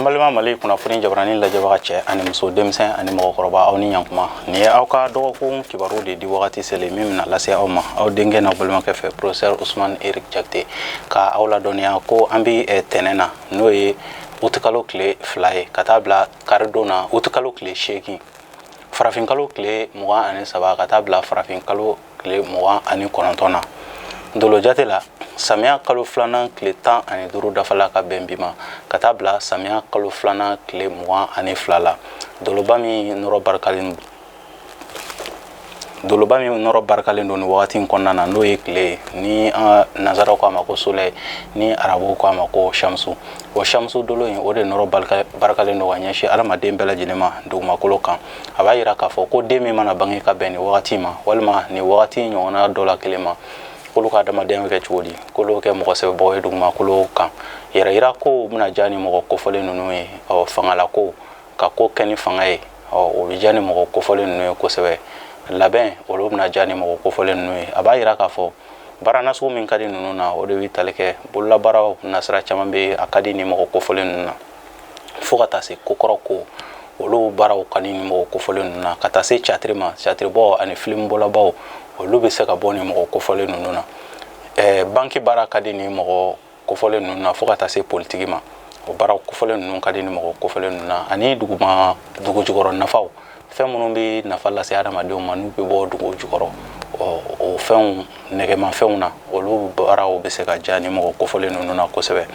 Ambalima Mali kunnafoni jabarani lajɛbaga cɛ ani muso denmisɛn ani mɔgɔkɔrɔba aw ni ɲankuma ni ye aw ka dɔgɔkun kibaru de di wagati sele min bɛna lase aw ma aw denkɛ n'aw balimakɛ fɛ professeur Ousmane Eric Jakite ka aw ladɔnniya ko an bɛ tɛnɛn na n'o ye utikalo tile 2 ye ka taa bila karidon na utikalo tile 8 farafinkalo tile 23 ka taa bila farafinkalo tile 29 na Dolo jate la samiya kalo filanan tile 15 dafala ka bɛn bi ma ka taa bila samiya kalo filanan tile 22 la doloba min nɔrɔ barikalen don ni wagati in kɔnɔna na n'o ye tile ni nazaraw ko a ma ko soleil ni arabuw ko a ma ko shamsu o shamsu dolo in o de nɔrɔ barikalen don ka ɲɛsin adamaden bɛɛ lajɛlen ma dugumakolo kan a b'a yira k'a fɔ ko den min mana bange ka bɛn ni wagati ma walima ni wagati ɲɔgɔnna dɔ la kelen ma kolo ka adamadenya kɛ cogo di kolo kɛ mɔgɔ sɛbɛbɔ ye dugumakolo kan yɛrɛyira ko bɛna diya ni mɔgɔ kofɔlen ninnu ye fangala ko ka ko kɛ ni fanga ye o bɛ diya ni mɔgɔ kofɔlen ninnu ye kosɛbɛ labɛn olu bɛna diya ni mɔgɔ kofɔlen ninnu ye a b'a yira k'a fɔ baara nasugu min ka di ninnu na o de bɛ tali kɛ bololabaaraw nasira caman bɛ a ka di ni mɔgɔ kofɔlen ninnu na fo ka taa se kokɔrɔ ko olu baaraw ka di ni mɔgɔ kofɔlen ninnu na ka taa se catiri ma catiribɔ ani film bɔlabaw olu bɛ se ka bɔ ni mɔgɔ kofɔlen ninnu na banki baara ka di ni mɔgɔ kofɔlen ninnu na fo ka taa se politiki ma o baara kofɔlen ninnu ka di ni mɔgɔ kofɔlen ninnu na ani dugu jukɔrɔ nafaw fɛn minnu bɛ nafa lase adamadenw ma n'u bɛ bɔ dugu jukɔrɔ o fɛnw nɛgɛmafɛnw na olu baaraw bɛ se ka diya ni mɔgɔ kofɔlen ninnu na kosɛbɛ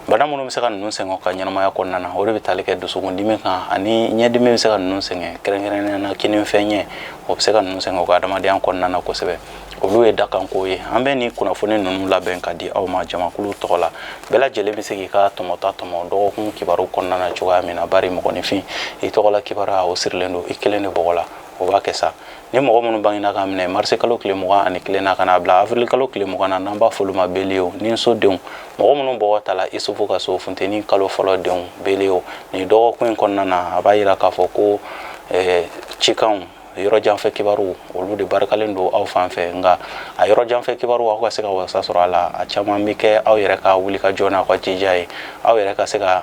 bana minnu bɛ se ka ninnu sɛgɛn ka ɲɛnamaya kɔnɔna na o de bɛ tali kɛ dusukundimi kan ani ɲɛdimi bɛ se ka ninnu sɛgɛn kɛrɛnkɛrɛnnenya na kinifɛn ɲɛ o bɛ se ka ninnu sɛgɛn o ka adamadenya kɔnɔna na kosɛbɛ olu ye dakanko ye an bɛ ni kunnafoni ninnu labɛn ka di aw ma jamakulu tɔgɔ la bɛɛ lajɛlen bɛ se k'i ka tɔmɔta tɔmɔ dɔgɔkun kibaru kɔnɔna na cogoya min na bari mɔgɔninfin i tɔgɔ la kibaruya o sirilen don i kelen de bɔgɔ la o b'a kɛ sa ni mɔgɔ minnu bangena ka minɛ marisi kalo tile 21 na ka na bila avril kalo tile 20 na n'an b'a fɔ olu ma beliyew ni sodenw mɔgɔ minnu bɔgɔ ta la isufu ka so funteni kalo fɔlɔ denw beliyew ni dɔgɔkun in kɔnɔna na a b'a yira k'a fɔ ko cikanw yɔrɔ janfɛ kibaru olu de barikalen don aw fan fɛ nka a yɔrɔ janfɛ kibaru aw ka se ka wasa sɔrɔ a la a caman bɛ kɛ aw yɛrɛ ka wuli ka jɔ n'a ka jija ye aw yɛrɛ ka se ka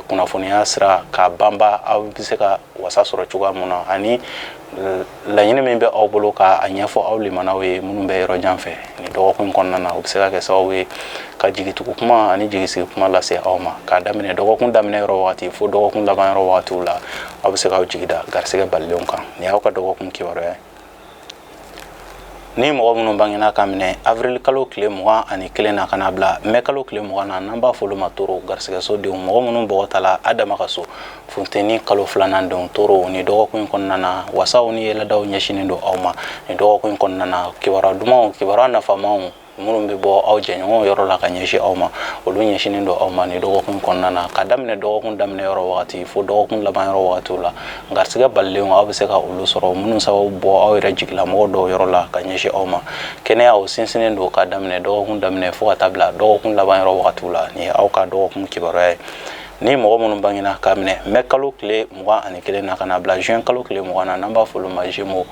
kunnafoniya sira ka banba aw bɛ se ka wasa sɔrɔ cogoya mun na ani laɲini min bɛ aw bolo ka a ɲɛfɔ aw limanaw ye minnu bɛ yɔrɔ jan fɛ ni dɔgɔkun kɔnɔna na o bɛ se ka kɛ sababu ye ka jigitugu kuma ani jigisigi kuma lase aw ma k'a daminɛ dɔgɔkun daminɛ yɔrɔ wagati fo dɔgɔkun laban yɔrɔ wagatiw la aw bɛ se k'aw jigida garisɛgɛ balilenw kan ni y'aw ka dɔgɔkun kibaruya ye ni mɔgɔ minnu bangena ka minɛ avril kalo tile 21 na ka na bila mai kalo tile 20 na n'an b'a fɔ olu ma toro garisɛgɛso denw mɔgɔ minnu bɔgɔ ta la adama ka so funteni kalo filanan denw toro ni dɔgɔkun in kɔnɔna na wasaw ni yɛlɛdaw ɲɛsinen don aw ma ni dɔgɔkun in kɔnɔna na kibaruya dumanw kibaruya nafamaw minnu bɛ bɔ aw jɛɲɔgɔnw yɔrɔ la ka ɲɛsin aw ma olu ɲɛsinen don aw ma ni dɔgɔkun kɔnɔna na ka daminɛ dɔgɔkun daminɛ yɔrɔ wagati fo dɔgɔkun laban yɔrɔ wagatiw la garisɛgɛ balilenw aw bɛ se ka olu sɔrɔ minnu sababu bɔ aw yɛrɛ jigila mɔgɔ dɔw yɔrɔ la ka ɲɛsin aw ma kɛnɛya o sinsinnen don ka daminɛ dɔgɔkun daminɛ fo ka taa bila dɔgɔkun laban yɔrɔ wagatiw la ni aw ka dɔgɔkun kibaruya ye ni mɔgɔ minnu bangena ka minɛ mai kalo tile 21 na ka na bila juin kalo tile 20 na n'an b'a fɔ olu ma Gémeaux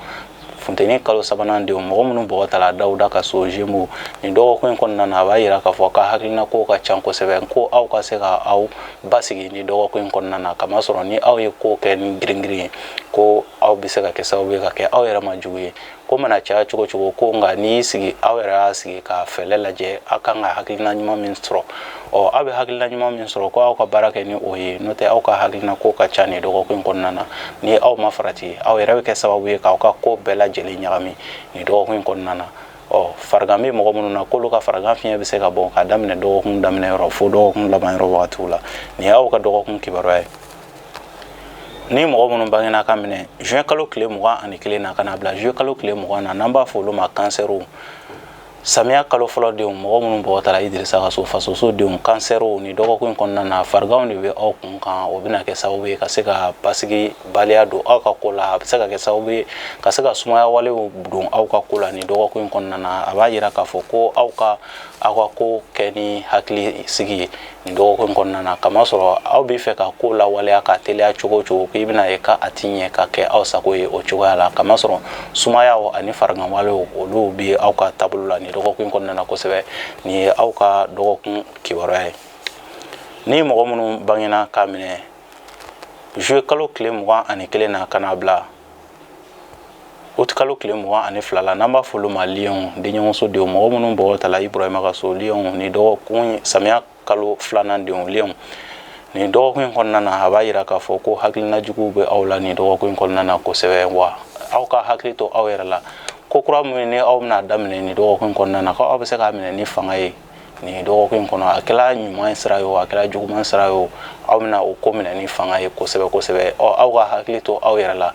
funteni kalo sabanan denw mɔgɔ minnu bɔgɔ ta la dawuda ka so Gémeaux ni dɔgɔkun in kɔnɔna na a b'a yira k'a fɔ ka hakilina ko ka ca kosɛbɛ ko aw ka se ka aw basigi ni dɔgɔkun in kɔnɔna na kamasɔrɔ ni aw ye ko kɛ ni giringirin ye ko aw bɛ se ka kɛ sababu ye ka kɛ aw yɛrɛ ma jugu ye ko mana caya cogo cogo ko nka n'i y'i sigi aw yɛrɛ y'a sigi ka fɛlɛ lajɛ aw kan ka hakilina ɲuman min sɔrɔ aw bɛ hakilina ɲuman min sɔrɔ ko aw ka baara kɛ ni o ye n'o tɛ aw ka hakilina ko ka ca ni dɔgɔkun in kɔnɔna na ni aw ma farati aw yɛrɛ bɛ kɛ sababu ye k'aw ka ko bɛɛ lajɛlen ɲagami ni dɔgɔkun in kɔnɔna na farigan bɛ mɔgɔ minnu na k'olu ka farigan fiɲɛ bɛ se ka bɔ ka daminɛ dɔgɔkun daminɛ yɔrɔ fo dɔgɔkun laban yɔrɔ wagatiw la ni y'aw ka dɔgɔkun kibaruya ye ni mɔgɔ minnu bangena ka minɛ juin kalo tile 21 na ka na bila juillet kalo tile 20 na n'an b'a fɔ olu ma kansɛriw samiya kalo fɔlɔ denw mɔgɔ minnu bɔgɔ ta la Idirisa ka so fasoso denw kansɛriw ni dɔgɔkun in kɔnɔna na fariganw de bɛ aw kun kan o bɛna kɛ sababu ye ka se ka basigi baliya don aw ka ko la a bɛ se ka kɛ sababu ye ka se ka sumaya walew don aw ka ko la ni dɔgɔkun in kɔnɔna na a b'a yira k'a fɔ ko aw ka ko kɛ ni hakili sigi ye ni dɔgɔkun in kɔnɔna na kamasɔrɔ aw bɛ fɛ ka ko lawaleya ka teliya cogo o cogo k'i bɛna ye ka a ti ɲɛ ka kɛ aw sago ye o cogoya la kamasɔrɔ sumayaw ani farigan walew olu bɛ aw ka taabolo la ni dɔgɔkun kɔnɔna na kosɛbɛ ni ye aw ka dɔgɔkun kibaruya ye ni mɔgɔ minnu bangena k'a minɛ juillet kalo tile 21 na ka n'a bila août kalo tile 22 la n'an b'a fɔ olu ma Lion denɲɔgɔnso denw mɔgɔ minnu bɔgɔ tala Ibrahima ka so Lion ni dɔgɔkun samiya kalo 2nan denw Lion ni dɔgɔkun kɔnɔna na a b'a yira k'a fɔ ko hakilina juguw bɛ aw la ni dɔgɔkun kɔnɔna na kosɛbɛ wa aw ka hakili to aw yɛrɛ la ko kura min ni aw bɛna daminɛ ni dɔgɔkun kɔnɔna na ko aw bɛ se k'a minɛ ni fanga ye ni dɔgɔkun kɔnɔ a kɛla ɲuman sira ye o a kɛla juguman sira ye o aw bɛna o ko minɛ ni fanga ye kosɛbɛ kosɛbɛ aw ka hakili to aw yɛrɛ la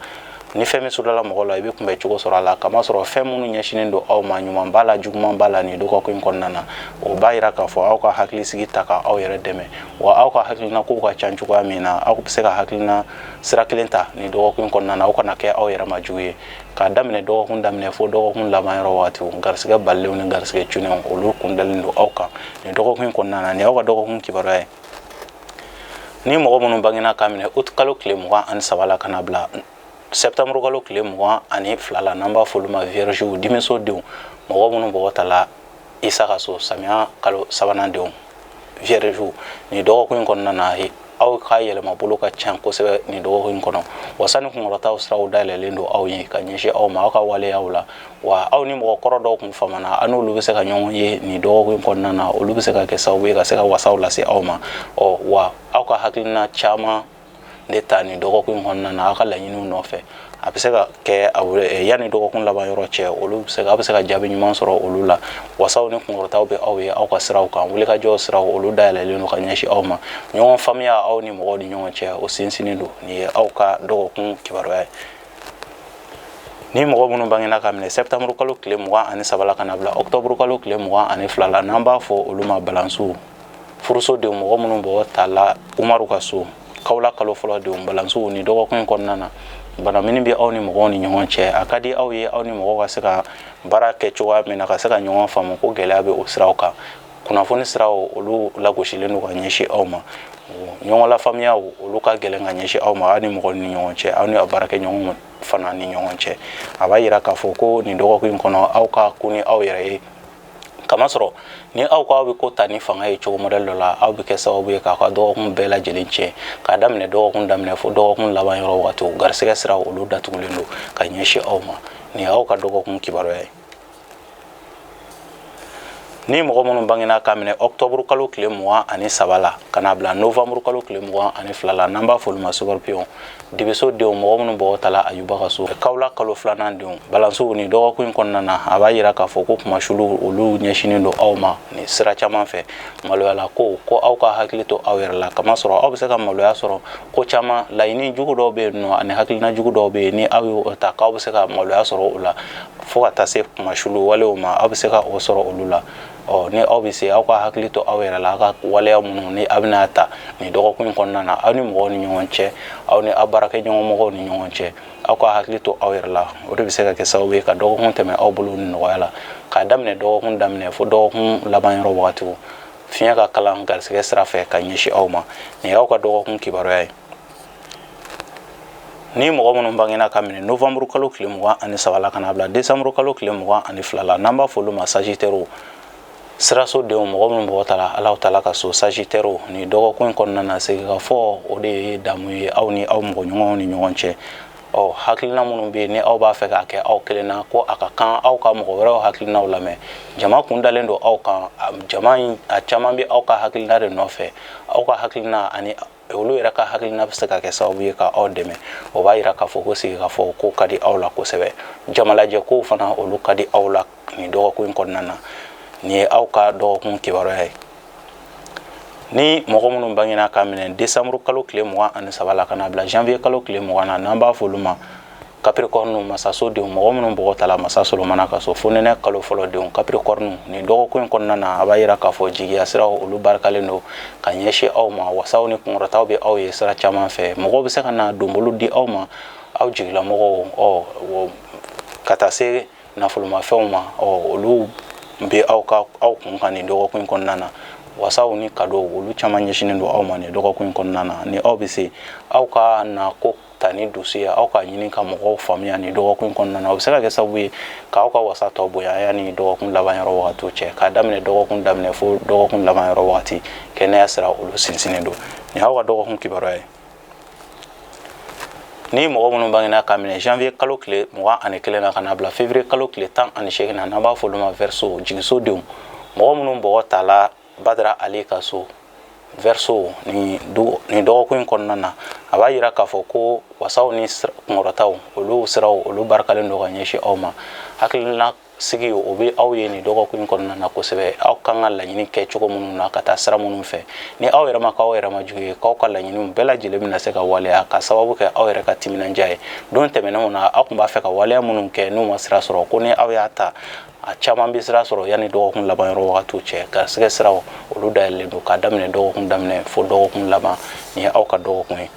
ni fɛn min sudala mɔgɔ la i bɛ kunbɛ cogo sɔrɔ a la kamasɔrɔ fɛn minnu ɲɛsinen don aw ma ɲuman b'a la juguman b'a la ni dɔgɔkun kɔnɔna na o b'a yira k'a fɔ aw ka hakilisigi ta ka aw yɛrɛ dɛmɛ wa aw ka hakilina kow ka ca cogoya min na aw bɛ se ka hakilina sira kelen ta ni dɔgɔkun kɔnɔna na aw kana kɛ aw yɛrɛ ma jugu ye k'a daminɛ dɔgɔkun daminɛ fo dɔgɔkun laban yɔrɔ waati garisɛgɛ balilenw ni garisɛgɛ cunenw olu kun dalen don aw kan ni dɔgɔkun kɔnɔna na ni aw ka dɔgɔkun kibaruya ye ni mɔgɔ minnu bangena k'a minɛ août kalo tile 23 la ka n'a bila septembre kalo tile 22 la n'an b'a fɔ olu ma viergew denmuso denw mɔgɔ minnu bɔgɔ tala Isa ka so samiya kalo 3nan denw viergew ni dɔgɔkun kɔnɔna na aw ka yɛlɛma bolo ka ca kosɛbɛ ni dɔgɔkun kɔnɔ wa sani kunkɔrɔtaw siraw dayɛlɛlen don aw ye ka ɲɛsin aw ma aw ka waleyaw la wa aw ni mɔgɔ kɔrɔ dɔw kun famana a n'olu bɛ se ka ɲɔgɔn ye ni dɔgɔkun kɔnɔna na olu bɛ se ka kɛ sababu ye ka se ka wasaw lase aw ma wa aw ka hakilina caman de ta ni dɔgɔkun kɔnɔna na aw ka laɲiniw nɔfɛ a bɛ se ka kɛ yanni dɔgɔkun laban yɔrɔ cɛ aw bɛ se ka jaabi ɲuman sɔrɔ olu la wasaw ni kunkɔrɔtaw bɛ aw ye aw ka siraw kan wulikajɔw siraw olu dayɛlɛlen don ka ɲɛsin aw ma ɲɔgɔn faamuya aw ni mɔgɔw ni ɲɔgɔn cɛ o sinsinnen don nin ye aw ka dɔgɔkun kibaruya ye ni mɔgɔ minnu bangena ka minɛ septembre kalo tile 23 la ka na bila octobre kalo tile 22 la n'an b'a fɔ olu ma balansiw furusodenw mɔgɔ minnu bɔgɔ tala Umaru ka so kawla kalo fɔlɔ denw balansiw ni dɔgɔkun kɔnɔna na bana min bɛ aw ni mɔgɔw ni ɲɔgɔn cɛ a ka di aw ye aw ni mɔgɔw ka se ka baara kɛ cogoya min na ka se ka ɲɔgɔn faamu ko gɛlɛya bɛ o siraw kan kunnafoni siraw olu lagosilen don ka ɲɛsin aw ma ɲɔgɔn lafaamuyaw olu ka gɛlɛn ka ɲɛsin aw ma aw ni mɔgɔw ni ɲɔgɔn cɛ aw ni baarakɛ ɲɔgɔn fana ni ɲɔgɔn cɛ a b'a yira k'a fɔ ko nin dɔgɔkun kɔnɔ aw ka kun ni aw yɛrɛ ye kamasɔrɔ ni aw ko aw bɛ ko ta ni fanga ye cogo modèle dɔ la aw bɛ kɛ sababu ye k'a ka dɔgɔkun bɛɛ lajɛlen tiɲɛ k'a daminɛ dɔgɔkun daminɛ fo dɔgɔkun laban yɔrɔ waati garisɛgɛ siraw olu datugulen don ka ɲɛsin aw ma nin ye aw ka dɔgɔkun kibaruya ye ni mɔgɔ minnu bangena k'a minɛ octobre kalo tile 23 la ka n'a bila novembre kalo tile 22 la n'an b'a fɔ olu ma scorpion dibiso denw mɔgɔ minnu bɔgɔ tala Ayuba ka so kawla kalo 2nan denw balansiw ni dɔgɔkun kɔnɔna na a b'a yira k'a fɔ ko kumasulu olu ɲɛsinen don aw ma ni sira caman fɛ maloyala ko aw ka hakili to aw yɛrɛ la kamasɔrɔ aw bɛ se ka maloya sɔrɔ ko caman laɲini jugu dɔw bɛ yen nɔ ani hakilina jugu dɔw bɛ yen ni aw y'o ta k'aw bɛ se ka maloya sɔrɔ o la fo ka taa se kumasulu walew ma aw bɛ se ka o sɔrɔ olu la ni aw bɛ se aw ka hakili to aw yɛrɛ la aw ka waleya minnu ni aw bɛna ta ni dɔgɔkun kɔnɔna na aw ni mɔgɔw ni ɲɔgɔn cɛ aw ni aw baarakɛ ɲɔgɔn mɔgɔw ni ɲɔgɔn cɛ aw ka hakili to aw yɛrɛ la o de bɛ se ka kɛ sababu ye ka dɔgɔkun tɛmɛ aw bolo ni nɔgɔya la k'a daminɛ dɔgɔkun daminɛ fo dɔgɔkun laban yɔrɔ wagatiw fiɲɛ ka kalan garisɛgɛ sira fɛ ka ɲɛsin aw ma nin ye aw ka dɔgɔkun kibaruya ye ni mɔgɔ minnu bangena ka minɛ novembre kalo tile 23 la ka n'a bila décembre kalo tile 22 la n'an b'a fɔ olu ma sagittaire siraso denw mɔgɔ minnu bɔgɔ tala Alahu Taala ka so sagittaire ni dɔgɔkun kɔnɔna na segin ka fɔ o de ye damu ye aw ni aw mɔgɔ ɲɔgɔnw ni ɲɔgɔn cɛ hakilina minnu bɛ yen ni aw b'a fɛ k'a kɛ aw kelen na ko a ka kan aw ka mɔgɔ wɛrɛw hakilinaw lamɛn jama kun dalen don aw kan jama in a caman bɛ aw ka hakilina de nɔfɛ aw ka hakilina ani olu yɛrɛ ka hakilina bɛ se ka kɛ sababu ye ka aw dɛmɛ o b'a yira k'a fɔ ko sigi ka fɔ ko ka di aw la kosɛbɛ jamalajɛ kow fana olu ka di aw la ni dɔgɔkun kɔnɔna na nin ye aw ka dɔgɔkun kibaruya ye ni mɔgɔ minnu bangena k'a minɛ décembre kalo tile 23 la ka n'a bila janvier kalo tile 20 na n'an b'a fɔ olu ma capricorne masaso denw mɔgɔ minnu bɔgɔ tala masa Solomana ka so fonɛnɛ kalo fɔlɔ denw capricorne ni dɔgɔkun kɔnɔna na a b'a yira k'a fɔ jigiya siraw olu barikalen don ka ɲɛsin aw ma wasaw ni kunkɔrɔtaw bɛ aw ye sira caman fɛ mɔgɔw bɛ se ka na donbolo di aw ma aw jigilamɔgɔw ka taa se nafolomafɛnw ma olu bɛ aw kun kan nin dɔgɔkun kɔnɔna na wasaw ni kado olu caman ɲɛsinen do aw ma ni dɔgɔkun kɔnɔna na ni aw bɛ se aw ka na ko ta ni dusuya aw ka ɲini ka mɔgɔw faamuya ni dɔgɔkun kɔnɔna na o bɛ se ka kɛ sababu ye k'aw ka wasa tɔ bonya yanni dɔgɔkun laban yɔrɔ wagatiw cɛ k'a daminɛ dɔgɔkun daminɛ fo dɔgɔkun laban yɔrɔ wagati kɛnɛya sira olu sinsinnen do ni aw ka dɔgɔkun kibaruya ye ni mɔgɔ minnu bangena ka minɛ janvier kalo tile 21 na ka na bila février kalo tile 18 na n'an b'a fɔ olu ma verseau jigisodenw mɔgɔ minnu bɔgɔ tala Badara Ali ka so verseau ni dɔgɔkun kɔnɔna na a b'a yira k'a fɔ ko wasaw ni kunkɔrɔtaw olu siraw olu barakalen do ka ɲɛsin aw ma hakilina sigi o bɛ aw ye ni dɔgɔkun kɔnɔna na kosɛbɛ aw kan ka laɲini kɛ cogo minnu na ka taa sira minnu fɛ ni aw yɛrɛ ma k'aw yɛrɛ ma jugu ye k'aw ka laɲiniw bɛɛ lajɛlen bɛna se ka waleya ka sababu kɛ aw yɛrɛ ka timinandiya ye don tɛmɛnenw na aw tun b'a fɛ ka waleya minnu kɛ n'u ma sira sɔrɔ ko ni aw y'a ta a caman bɛ sira sɔrɔ yanni dɔgɔkun laban yɔrɔ wagatiw cɛ garisigɛ siraw olu dayɛlɛlen do ka daminɛ dɔgɔkun daminɛ fo dɔgɔkun laban ni ye aw ka dɔgɔkun ye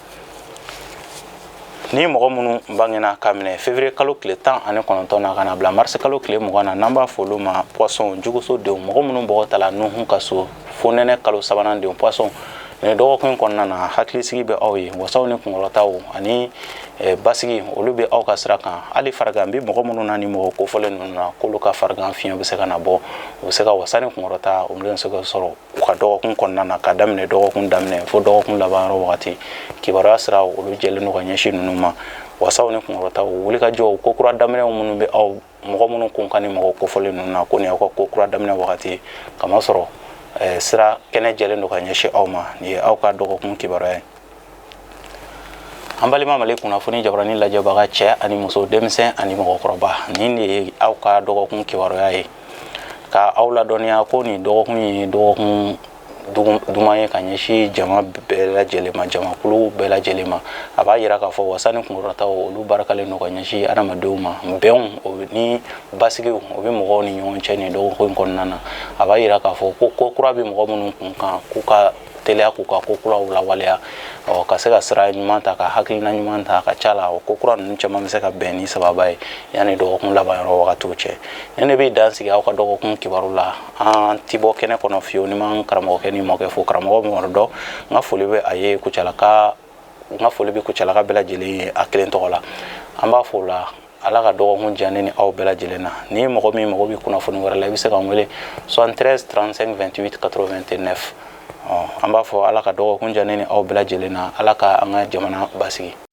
ni mɔgɔ minnu bangena ka minɛ février kalo tile 19 na ka na bila mars kalo tile 20 na n'an b'a fɔ olu ma poisson jugusodenw mɔgɔ minnu bɔgɔ tala nuhun ka so fo nɛnɛ kalo 3nan denw poisson ni dɔgɔkun kɔnɔna na hakilisigi bɛ aw ye wasaw ni kunkɔrɔtaw ani basigi olu bɛ aw ka sira kan hali farigan bɛ mɔgɔ minnu na ni mɔgɔ kofɔlen ninnu na k'olu ka farigan fiɲɛ bɛ se ka na bɔ u bɛ se ka wasa ni kunkɔrɔta olu bɛ se ka sɔrɔ u ka dɔgɔkun kɔnɔna na ka daminɛ dɔgɔkun daminɛ fo dɔgɔkun laban yɔrɔ wagati kibaruya siraw olu jɛlen do ka ɲɛsin ninnu ma wasaw ni kunkɔrɔtaw wulikajɔw ko kura daminɛw minnu bɛ aw mɔgɔ minnu kun ka ni mɔgɔ kofɔlen ninnu na ko nin y'aw ka ko kura daminɛ wagati kamasɔrɔ sira kɛnɛ jɛlen do ka ɲɛsin aw ma ni ye aw ka dɔgɔkun kibaruya ye an balima Mali kunnafoni jabarani lajɛbaga cɛ ani muso denmisɛn ani mɔgɔkɔrɔba nin de ye aw ka dɔgɔkun kibaruya ye ka aw ladɔnniya ko nin dɔgɔkun ye dɔgɔkun duman ye ka ɲɛsin jama bɛɛ lajɛlen ma jamakulu bɛɛ lajɛlen ma a b'a yira k'a fɔ wasa ni kunkɔrɔtaw olu barakalen do ka ɲɛsin adamadenw ma bɛnw ni basigiw o bɛ mɔgɔw ni ɲɔgɔn cɛ nin dɔgɔkun kɔnɔna na a b'a yira k'a fɔ ko ko kura bɛ mɔgɔ minnu kun kan k'u ka teliya k'u ka ko kuraw lawaleya ka se ka sira ɲuman ta ka hakilina ɲuman ta ka ca la o ko kura ninnu caman bɛ se ka bɛn ni sababa ye yanni dɔgɔkun laban yɔrɔ wagatiw cɛ ne de bɛ dan sigi aw ka dɔgɔkun kibaru la an ti bɔ kɛnɛ kɔnɔ fiyewu ni m'an karamɔgɔkɛ ni mɔkɛ fo karamɔgɔ min wɛrɛ dɔn n ka foli bɛ a ye Kucalaka n ka foli bɛ Kucalaka bɛɛ lajɛlen ye a kelen tɔgɔ la an b'a fɔ o la Ala ka dɔgɔkun diya ne ni aw bɛɛ lajɛlen na ni mɔgɔ min mago bɛ kunnafoni wɛrɛ la i bɛ se ka n wele 73 35 28 89 an b'a fɔ Ala ka dɔgɔkun diya ne ni aw bɛɛ lajɛlen na Ala ka an ka jamana basigi